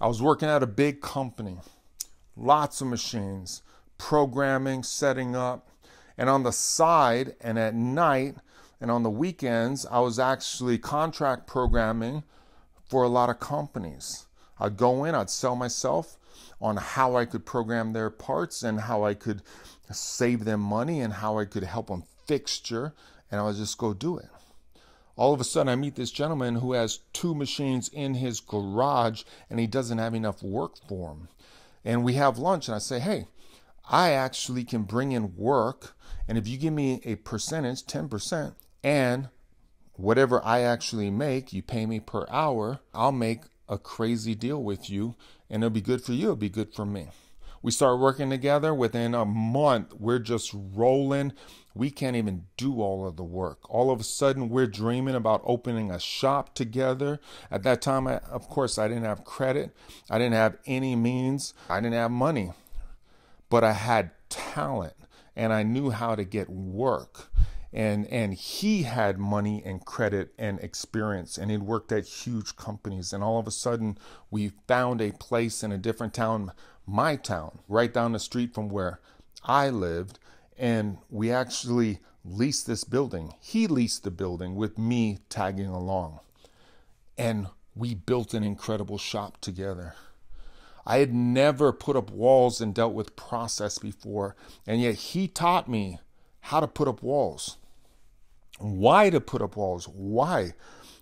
I was working at a big company, lots of machines, programming, setting up, and on the side and at night and on the weekends, I was actually contract programming for a lot of companies. I'd go in, I'd sell myself on how I could program their parts and how I could save them money and how I could help them fixture, and I would just go do it. All of a sudden, I meet this gentleman who has 2 machines in his garage and he doesn't have enough work for them. And we have lunch and I say, hey, I actually can bring in work, and if you give me a percentage, 10%, and whatever I actually make, you pay me per hour, I'll make a crazy deal with you, and it'll be good for you, it'll be good for me. We start working together. Within a month, we're just rolling. We can't even do all of the work. All of a sudden, we're dreaming about opening a shop together. At that time, of course, I didn't have credit. I didn't have any means. I didn't have money. But I had talent, and I knew how to get work. And he had money and credit and experience, and he'd worked at huge companies. And all of a sudden, we found a place in a different town, my town, right down the street from where I lived. And we actually leased this building. He leased the building with me tagging along. And we built an incredible shop together. I had never put up walls and dealt with process before. And yet he taught me how to put up walls. Why to put up walls? Why?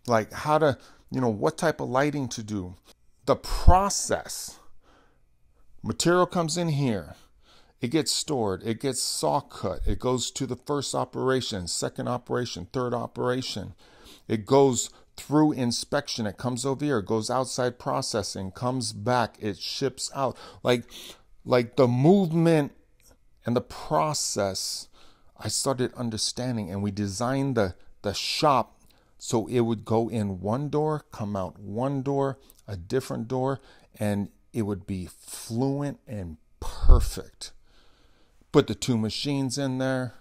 Like how to, what type of lighting to do. The process. Material comes in here. It gets stored. It gets saw cut. It goes to the first operation, second operation, third operation. It goes through inspection. It comes over here. It goes outside processing, comes back. It ships out. Like the movement and the process, I started understanding, and we designed the shop so it would go in one door, come out one door, a different door, and it would be fluent and perfect. Put the 2 machines in there.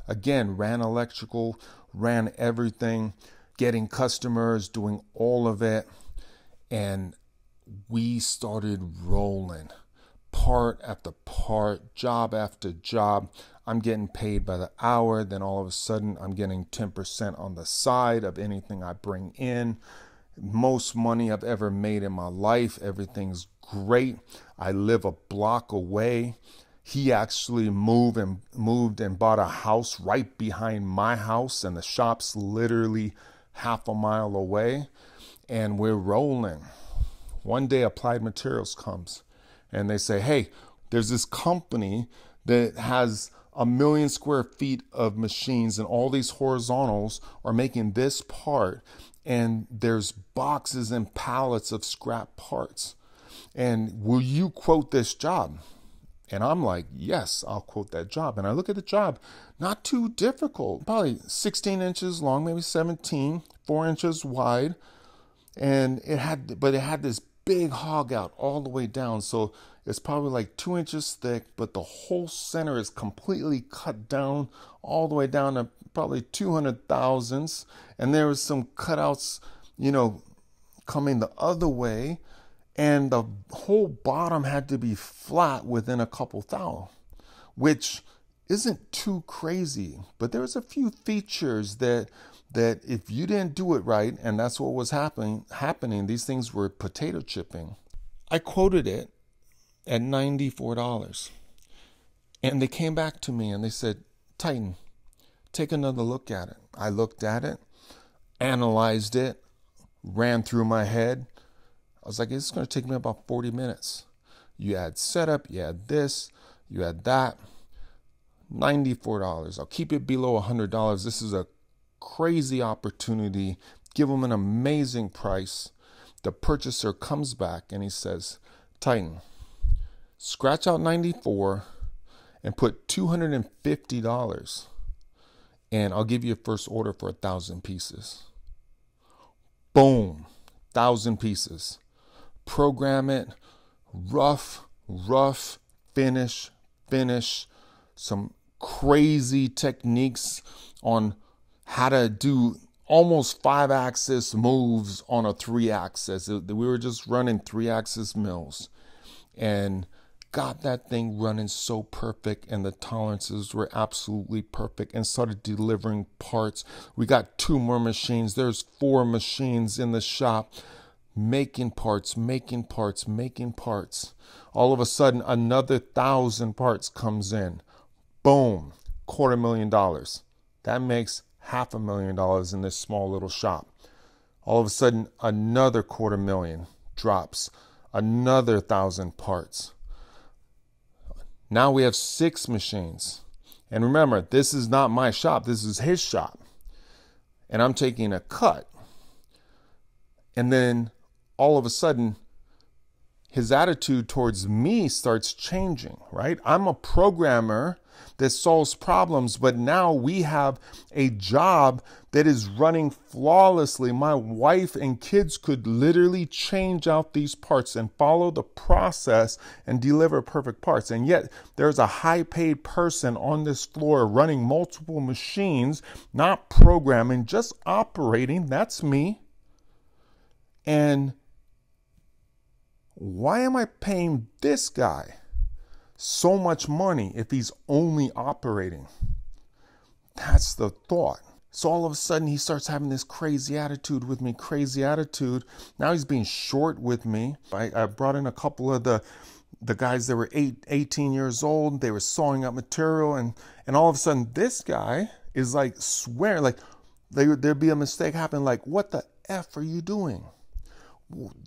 Again, ran electrical, ran everything, getting customers, doing all of it. And we started rolling. Part after part, job after job. I'm getting paid by the hour. Then all of a sudden, I'm getting 10% on the side of anything I bring in. Most money I've ever made in my life. Everything's great. I live a block away. He actually moved and bought a house right behind my house, and the shop's literally half a mile away, and we're rolling. One day Applied Materials comes and they say, hey, there's this company that has 1 million square feet of machines, and all these horizontals are making this part, and there's boxes and pallets of scrap parts. And will you quote this job? And I'm like, yes, I'll quote that job. And I look at the job, not too difficult, probably 16 inches long, maybe 17, 4 inches wide. And it had this big hog out all the way down. So it's probably like 2 inches thick, but the whole center is completely cut down all the way down to probably 200 thousandths. And there was some cutouts, coming the other way. And the whole bottom had to be flat within a couple thou, which isn't too crazy. But there's a few features that if you didn't do it right, and that's what was happening, these things were potato chipping. I quoted it at $94. And they came back to me and they said, Titan, take another look at it. I looked at it, analyzed it, ran through my head. I was like, it's going to take me about 40 minutes. You add setup, you add this, you add that. $94. I'll keep it below $100. This is a crazy opportunity. Give them an amazing price. The purchaser comes back and he says, Titan, scratch out 94 and put $250, and I'll give you a first order for 1,000 pieces. Boom, 1,000 pieces. Program it, rough, finish, some crazy techniques on how to do almost 5-axis moves on a 3-axis. We were just running 3-axis mills and got that thing running so perfect, and the tolerances were absolutely perfect, and started delivering parts. We got 2 more machines. There's 4 machines in the shop making parts, making parts, making parts. All of a sudden, another 1,000 parts comes in. Boom, $250,000. That makes $500,000 in this small little shop. All of a sudden, another $250,000 drops. Another 1,000 parts. Now we have 6 machines. And remember, this is not my shop. This is his shop. And I'm taking a cut. And then all of a sudden, his attitude towards me starts changing, right? I'm a programmer that solves problems, but now we have a job that is running flawlessly. My wife and kids could literally change out these parts and follow the process and deliver perfect parts. And yet there's a high-paid person on this floor running multiple machines, not programming, just operating. That's me. And why am I paying this guy so much money if he's only operating? That's the thought. So all of a sudden he starts having this crazy attitude with me, crazy attitude. Now he's being short with me. I brought in a couple of the guys that were 18 years old. They were sawing up material, and all of a sudden this guy is like swearing, like there'd be a mistake happen, like, what the F are you doing?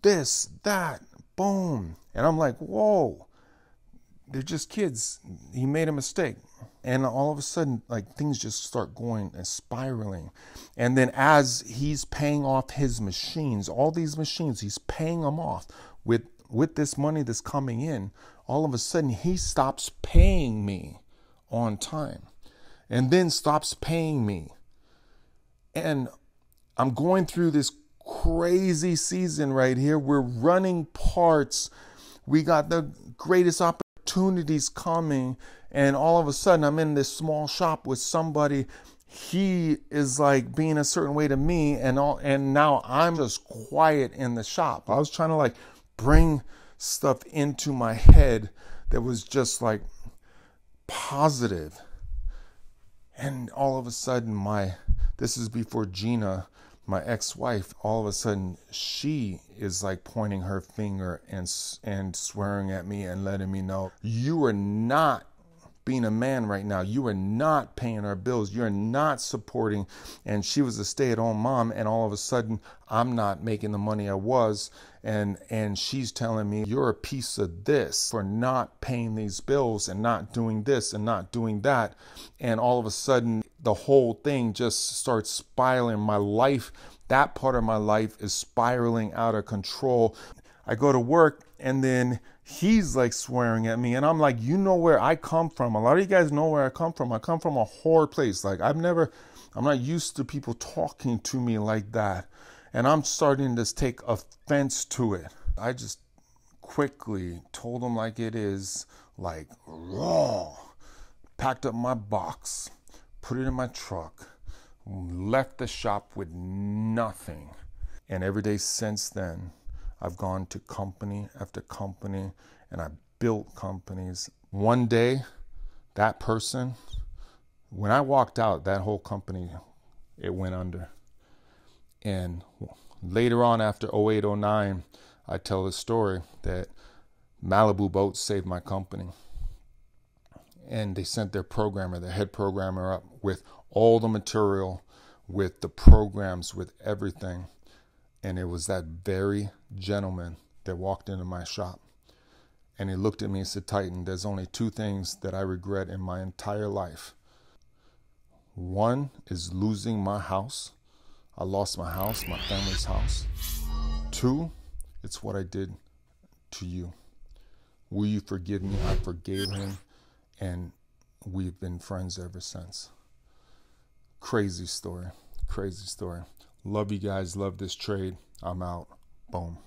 This, that, boom. And I'm like, whoa. They're just kids. He made a mistake. And all of a sudden, like, things just start going and spiraling. And then as he's paying off his machines, all these machines, he's paying them off with this money that's coming in. All of a sudden, he stops paying me on time, and then stops paying me. And I'm going through this crazy season right here. We're running parts. We got the greatest opportunities coming, and all of a sudden I'm in this small shop with somebody. He is like being a certain way to me, and now I'm just quiet in the shop. I was trying to like bring stuff into my head that was just like positive, and all of a sudden this is before Gina, my ex-wife, all of a sudden she is like pointing her finger and swearing at me and letting me know, you are not being a man right now. You are not paying our bills. You're not supporting. And she was a stay-at-home mom, and all of a sudden I'm not making the money I was. And she's telling me, you're a piece of this for not paying these bills and not doing this and not doing that. And all of a sudden the whole thing just starts spiraling. My life, that part of my life, is spiraling out of control. I go to work, and then he's like swearing at me, and I'm like, you know where I come from. A lot of you guys know where I come from. I come from a horror place. Like I'm not used to people talking to me like that. And I'm starting to take offense to it. I just quickly told him like it is, like raw. Packed up my box, put it in my truck, left the shop with nothing. And every day since then, I've gone to company after company, and I built companies. One day, that person, when I walked out, that whole company, it went under. And later on, after 08, 09, I tell the story that Malibu Boats saved my company. And they sent their programmer, their head programmer, up with all the material, with the programs, with everything. And it was that very gentleman that walked into my shop. And he looked at me and said, Titan, there's only 2 things that I regret in my entire life. One is losing my house. I lost my house, my family's house. 2, it's what I did to you. Will you forgive me? I forgave him, and we've been friends ever since. Crazy story, crazy story. Love you guys, love this trade. I'm out. Boom.